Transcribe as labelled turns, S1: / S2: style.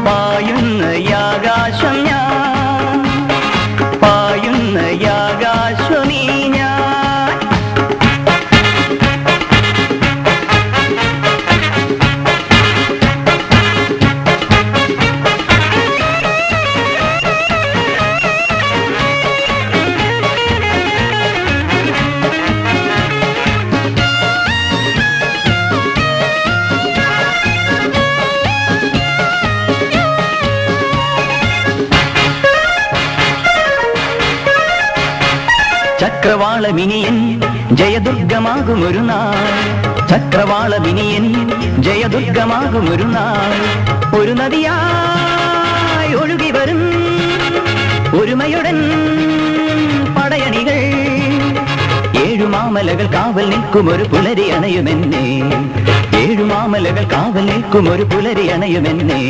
S1: പായുന്ന ആകാശം ഞാൻ, പായുന്ന ആകാശമീ ഞാൻ. ചക്രവാളമിനിയൻ ജയദുർഗമാകുമൊരു നാൾ, ചക്രവാളമിനിയൻ ജയദുർഗമാകുമൊരു നാൾ. ഒരു നദിയായി ഒഴുകി വരും ഒരുമയുടൻ പടയണികൾ, ഏഴുമാമലകൾ കാവൽ നിൽക്കുമൊരു പുലരി അണയുമെന്നേ, ഏഴുമാമലകൾ കാവൽ നിൽക്കുമൊരു പുലരി അണയുമെന്നേ.